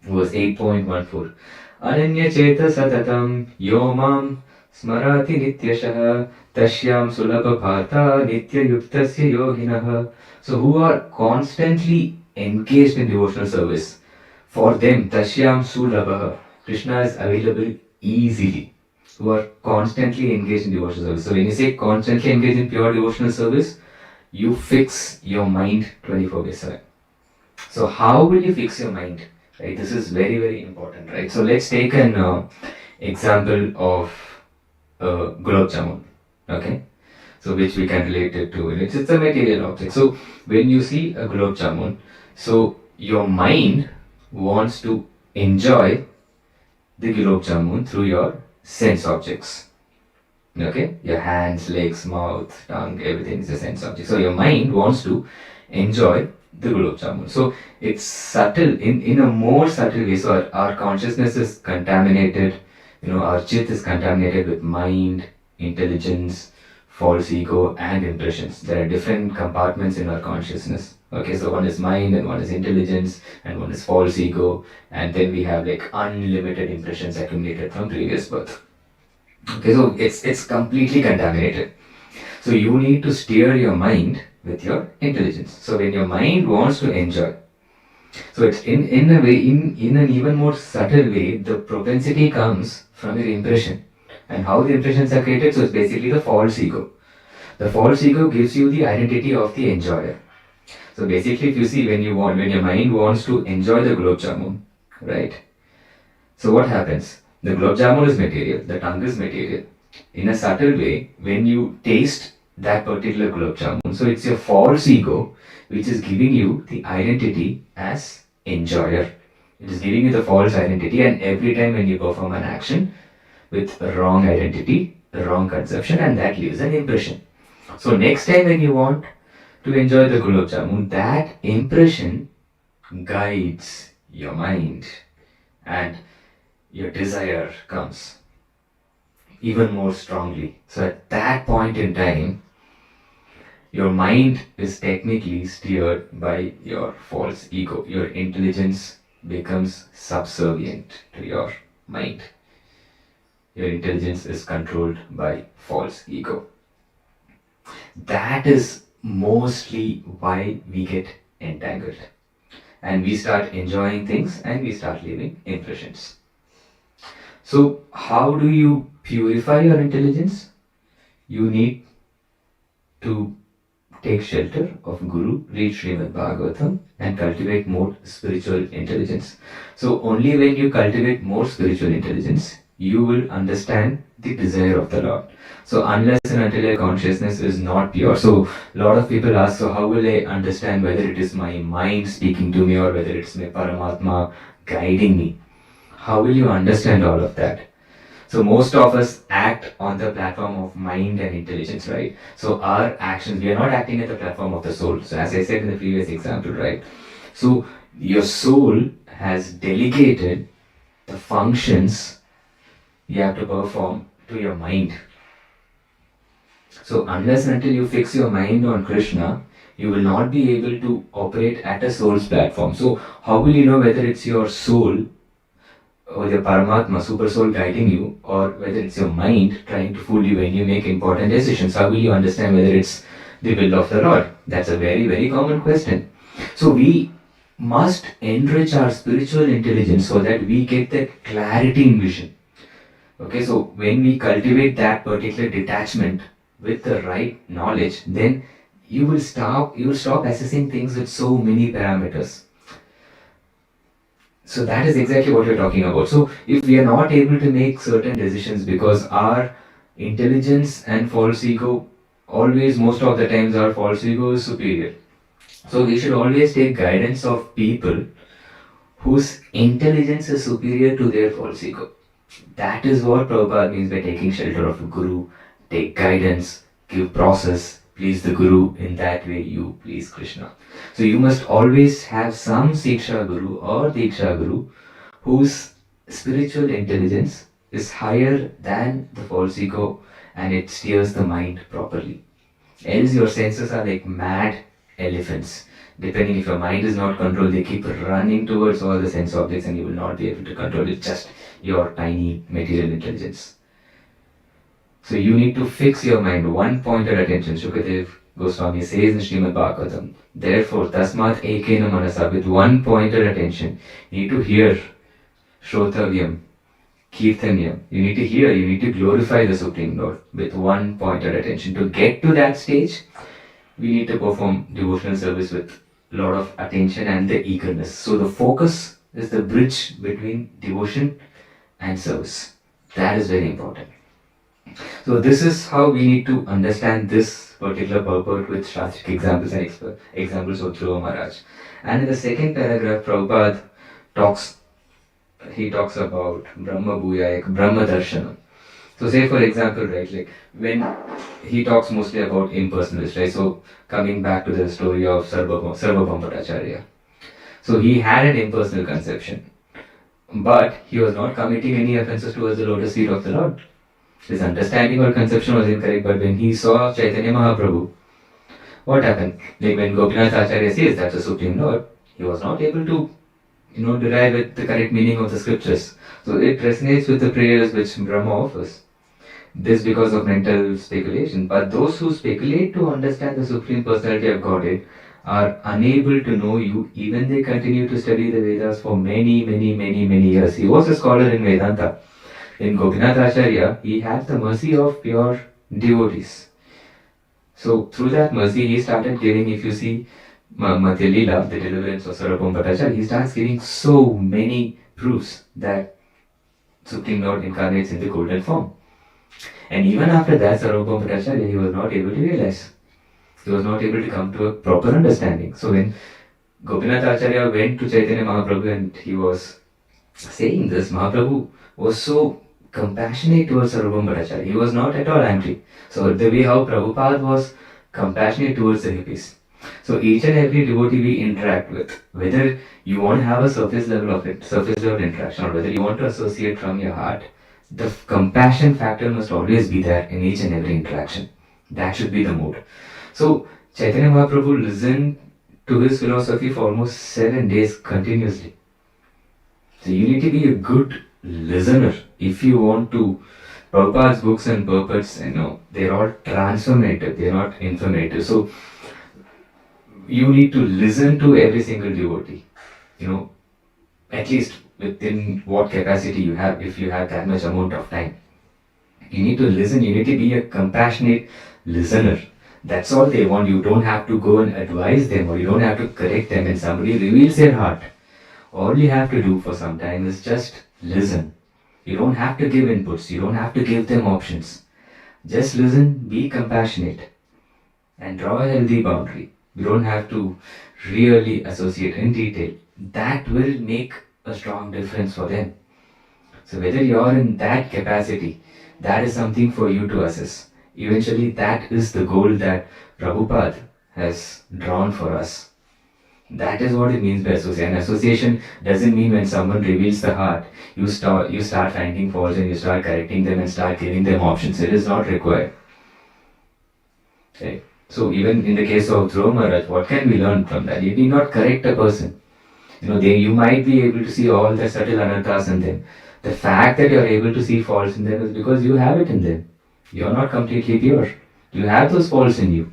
verse, 8.14. Ananya cheta satatam yomam smarati nityashah tashyam sulabha bhata nitya yuktasya yoginah. So who are constantly engaged in devotional service, for them tashyam sulabha, Krishna is available easily. Who are constantly engaged in devotional service. So when you say constantly engaged in pure devotional service, you fix your mind 24/7. So how will you fix your mind? Right? This is very, very important. Right? So let's take an example of gulab jamun. Okay? So which we can relate it to. It's a material object. So when you see a gulab jamun, so your mind wants to enjoy the gulab jamun through your sense objects. Okay? Your hands, legs, mouth, tongue, everything is a sense object. So your mind wants to enjoy the gulab jamun. So it's subtle, in a more subtle way. So our consciousness is contaminated, our chit is contaminated with mind, intelligence, false ego and impressions. There are different compartments in our consciousness. Okay, so one is mind and one is intelligence and one is false ego, and then we have like unlimited impressions accumulated from previous birth. Okay, so it's completely contaminated. So you need to steer your mind with your intelligence. So when your mind wants to enjoy, so it's in a way, in an even more subtle way, the propensity comes from your impression. And how the impressions are created, so it's basically the false ego. The false ego gives you the identity of the enjoyer. So basically, if you see, when your mind wants to enjoy the gulab jamun, right? So what happens? The gulab jamun is material, the tongue is material. In a subtle way, when you taste that particular gulab jamun, so it's your false ego which is giving you the identity as enjoyer. It is giving you the false identity, and every time when you perform an action with a wrong identity, a wrong conception, and that leaves an impression. So next time when you want to enjoy the gulab jamun, that impression guides your mind, and your desire comes even more strongly. So at that point in time, your mind is technically steered by your false ego. Your intelligence becomes subservient to your mind. Your intelligence is controlled by false ego. That is mostly why we get entangled. And we start enjoying things and we start leaving impressions. So, how do you purify your intelligence? You need to take shelter of Guru, read Srimad Bhagavatam, and cultivate more spiritual intelligence. So, only when you cultivate more spiritual intelligence, you will understand the desire of the Lord. So, unless and until your consciousness is not pure. So, a lot of people ask, so how will I understand whether it is my mind speaking to me or whether it's my Paramatma guiding me? How will you understand all of that? So most of us act on the platform of mind and intelligence, right? So our actions, we are not acting at the platform of the soul. So as I said in the previous example, right? So your soul has delegated the functions you have to perform to your mind. So unless and until you fix your mind on Krishna, you will not be able to operate at a soul's platform. So how will you know whether it's your soul or your Paramatma, super soul guiding you, or whether it's your mind trying to fool you when you make important decisions? How will you understand whether it's the will of the Lord? That's a very, very common question. So we must enrich our spiritual intelligence so that we get that clarity in vision. Okay, so when we cultivate that particular detachment with the right knowledge, then you will stop assessing things with so many parameters. So that is exactly what we're talking about. So if we are not able to make certain decisions because our intelligence and false ego, always most of the times our false ego is superior. So we should always take guidance of people whose intelligence is superior to their false ego. That is what Prabhupada means by taking shelter of a guru, take guidance, give process, please the guru, in that way you please Krishna. So you must always have some Siksha Guru or Diksha Guru whose spiritual intelligence is higher than the false ego and it steers the mind properly. Else your senses are like mad elephants. Depending if your mind is not controlled, they keep running towards all the sense objects and you will not be able to control it, just your tiny material intelligence. So you need to fix your mind, one pointed attention. Shukadev Goswami says in Srimad Bhagavatam, therefore, tasmat ekena manasa, with one pointed attention, you need to hear Shrotavyam, Kirtanyam. You need to hear, you need to glorify the Supreme Lord with one pointed attention. To get to that stage, we need to perform devotional service with a lot of attention and the eagerness. So the focus is the bridge between devotion and service. That is very important. So this is how we need to understand this particular purport with Shastric examples and examples of Dhruva Maharaj. And in the second paragraph, Prabhupada talks about Brahma Bhuyaya, Brahma Darshanam. So say for example, right, like when he talks mostly about impersonalists, right? So coming back to the story of Sarvabhauma Bhattacharya. So he had an impersonal conception, but he was not committing any offenses towards the lotus feet of the Lord. His understanding or conception was incorrect, but when he saw Chaitanya Mahaprabhu, what happened? Like when Gopinath Acharya says that's the Supreme Lord, he was not able to, derive with the correct meaning of the scriptures. So it resonates with the prayers which Brahma offers. This because of mental speculation. But those who speculate to understand the Supreme Personality of Godhead are unable to know you, even they continue to study the Vedas for many, many, many, many years. He was a scholar in Vedanta. In Gopinath Acharya, he had the mercy of pure devotees. So through that mercy, he started giving, if you see Madhya Leela, the deliverance of Sarvabhauma Bhattacharya, he starts giving so many proofs that Supreme Lord incarnates in the golden form. And even after that, Sarvabhauma Bhattacharya, he was not able to realize. He was not able to come to a proper understanding. So when Gopinath Acharya went to Chaitanya Mahaprabhu and he was saying this, Mahaprabhu was so compassionate towards Sarvabhauma Bhattacharya. He was not at all angry. So the way how Prabhupada was compassionate towards the hippies. So each and every devotee we interact with, whether you want to have a surface level interaction, or whether you want to associate from your heart, the compassion factor must always be there in each and every interaction. That should be the mood. So Chaitanya Mahaprabhu listened to his philosophy for almost 7 days continuously. So you need to be a good listener if you want to. Prabhupada's books and purports, they're all transformative, they're not informative. So you need to listen to every single devotee, at least within what capacity you have, if you have that much amount of time. You need to listen, you need to be a compassionate listener. That's all they want. You don't have to go and advise them, or you don't have to correct them when somebody reveals their heart. All you have to do for some time is just listen. You don't have to give inputs, you don't have to give them options. Just listen, be compassionate, and draw a healthy boundary. You don't have to really associate in detail. That will make a strong difference for them. So whether you're in that capacity, that is something for you to assess. Eventually, that is the goal that Prabhupada has drawn for us. That is what it means by association. And association doesn't mean when someone reveals the heart, you start finding faults and you start correcting them and start giving them options. It is not required. Okay. So even in the case of Dhruva Maharaj, what can we learn from that? You need not correct a person. You might be able to see all the subtle anarthas in them. The fact that you are able to see faults in them is because you have it in them. You are not completely pure. You have those faults in you.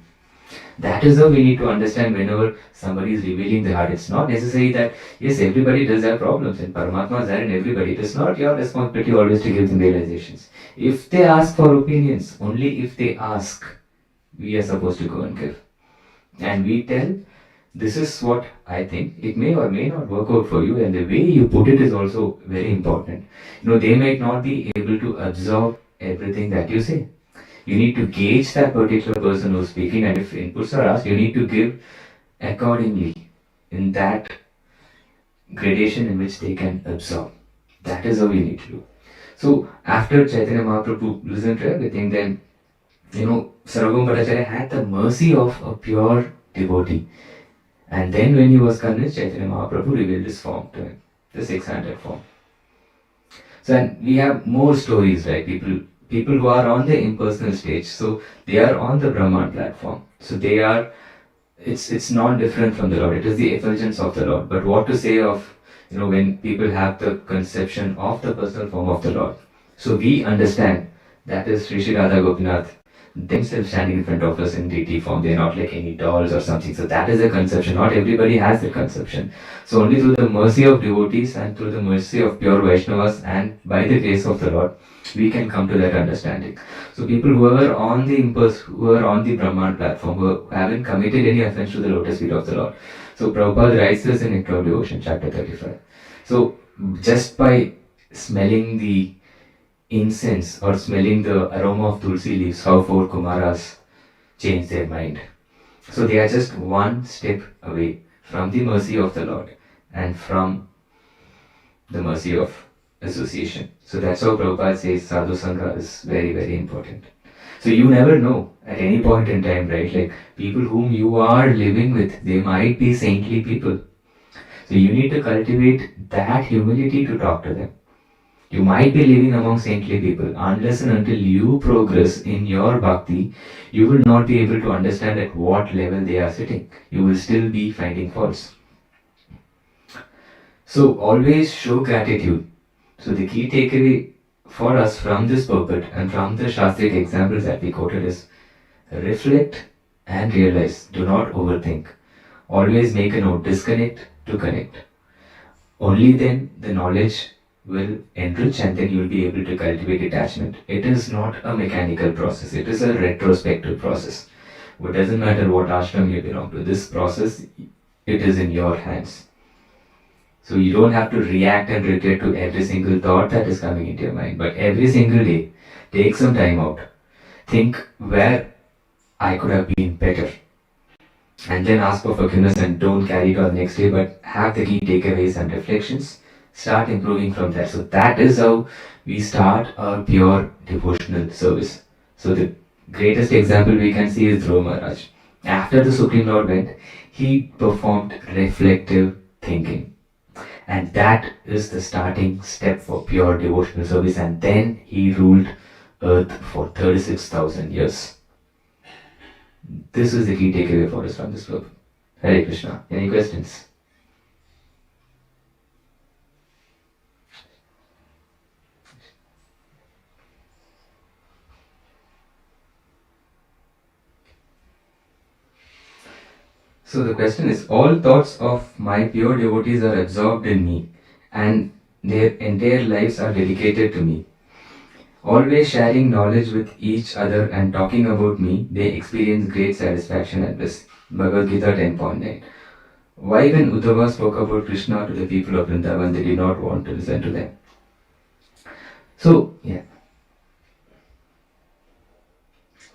That is how we need to understand whenever somebody is revealing the heart. It's not necessary that, yes, everybody does have problems and Paramatma is there in everybody. It is not your responsibility always to give them realizations. If they ask for opinions, only if they ask, we are supposed to go and give. And we tell, this is what I think. It may or may not work out for you, and the way you put it is also very important. They might not be able to absorb everything that you say. You need to gauge that particular person who's speaking, and if inputs are asked, you need to give accordingly in that gradation in which they can absorb. That is how we need to do. So after Chaitanya Mahaprabhu listened to everything, then Sarvabhauma Bhattacharya had the mercy of a pure devotee. And then when he was convinced, Chaitanya Mahaprabhu revealed this form to him, the 600 form. So and we have more stories, right? People who are on the impersonal stage, so they are on the Brahman platform. So they are, it's not different from the Lord. It is the effulgence of the Lord. But what to say of, when people have the conception of the personal form of the Lord. So we understand that is Sri Sri Radha Gopinath themselves standing in front of us in deity form. They're not like any dolls or something. So that is a conception. Not everybody has the conception. So only through the mercy of devotees and through the mercy of pure Vaishnavas and by the grace of the Lord, we can come to that understanding. So people who are on the Brahman platform, who haven't committed any offense to the lotus feet of the Lord. So Prabhupada writes this in Nectar of Devotion, chapter 35. So just by smelling the incense or smelling the aroma of tulsi leaves, how 4 Kumaras change their mind. So they are just one step away from the mercy of the Lord and from the mercy of association. So that's how Prabhupada says Sadhu Sangha is very, very important. So you never know at any point in time, right? Like people whom you are living with, they might be saintly people. So you need to cultivate that humility to talk to them. You might be living among saintly people. Unless and until you progress in your bhakti, you will not be able to understand at what level they are sitting. You will still be finding faults. So always show gratitude. So the key takeaway for us from this purport and from the Shastric examples that we quoted is reflect and realize. Do not overthink. Always make a note. Disconnect to connect. Only then the knowledge will enrich and then you will be able to cultivate detachment. It is not a mechanical process. It is a retrospective process. It doesn't matter what ashram you belong to. This process, it is in your hands. So you don't have to react and regret to every single thought that is coming into your mind. But every single day, take some time out. Think where I could have been better. And then ask for forgiveness and don't carry it on the next day, but have the key takeaways and reflections start improving from there. So that is how we start our pure devotional service. So the greatest example we can see is Dhruva Maharaj. After the Supreme Lord went, he performed reflective thinking. And that is the starting step for pure devotional service. And then he ruled earth for 36,000 years. This is the key takeaway for us from this book. Hare Krishna. Any questions? So the question is, all thoughts of my pure devotees are absorbed in me and their entire lives are dedicated to me. Always sharing knowledge with each other and talking about me, they experience great satisfaction and bliss. Bhagavad Gita 10.9. Why when Uddhava spoke about Krishna to the people of Vrindavan, they did not want to listen to them? So, yeah.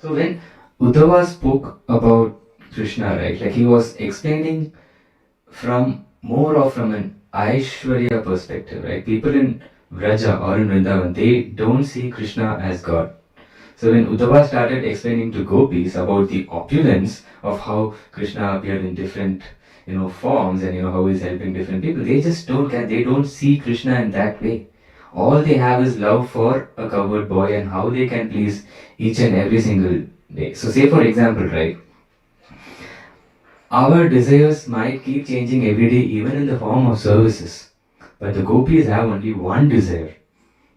So when Uddhava spoke about Krishna, right, like he was explaining from an Aishwarya perspective, right? People in Vraja or in Vrindavan, they don't see Krishna as God. So when Uddhava started explaining to gopis about the opulence of how Krishna appeared in different, forms and how he's helping different people, they just don't care. They don't see Krishna in that way. All they have is love for a cowherd boy and how they can please each and every single day. So say for example, right, our desires might keep changing every day, even in the form of services. But the gopis have only one desire.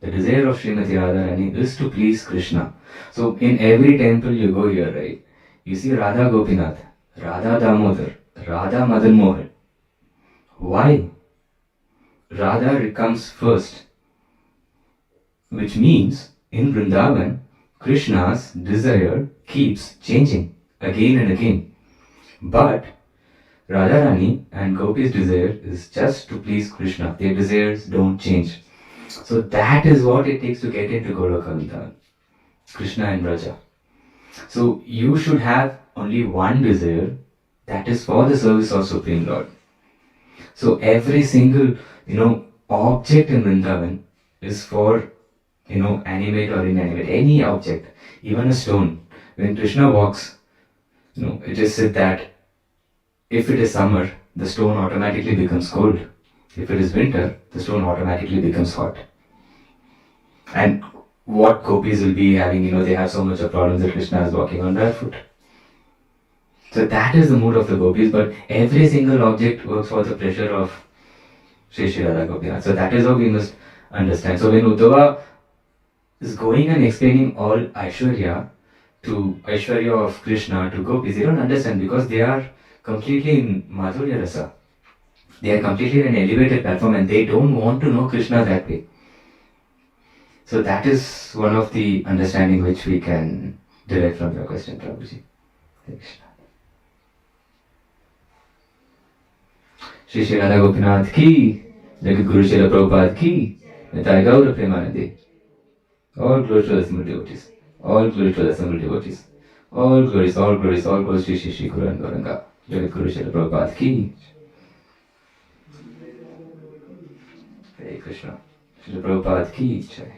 The desire of Srimati Radharani is to please Krishna. So in every temple you go here, right, you see Radha Gopinath, Radha Damodar, Radha Madan Mohan. Why? Radha comes first. Which means in Vrindavan, Krishna's desire keeps changing again and again. But Radharani and Gopi's desire is just to please Krishna. Their desires don't change. So that is what it takes to get into Goloka Vrindavan, Krishna and Raja. So you should have only one desire, that is for the service of Supreme Lord. So every single, object in Vrindavan is for, animate or inanimate, any object, even a stone. When Krishna walks, it is said that if it is summer, the stone automatically becomes cold. If it is winter, the stone automatically becomes hot. And what gopis will be having, they have so much of problems that Krishna is walking on barefoot. So that is the mood of the gopis, but every single object works for the pleasure of Sri Sri Radha Gopinath. So that is how we must understand. So when Uddhava is going and explaining all Aishwarya of Krishna to gopis, they don't understand because they are completely in Madhurya Rasa. They are completely in an elevated platform and they don't want to know Krishna that way. So that is one of the understanding which we can derive from your question, Prabhuji. Krishna. Shri Shri Radha Gopinath ki, Jagat Guru Srila Prabhupada ki, Nitai Gaura Premanande. All glory to the assembled devotees. All glory to the assembled devotees. All glories to Shri Shri Shri Guru and Gauranga. Jagat Guru Srila Prabhupada ki. Hare Krishna. Srila Prabhupada ki jai.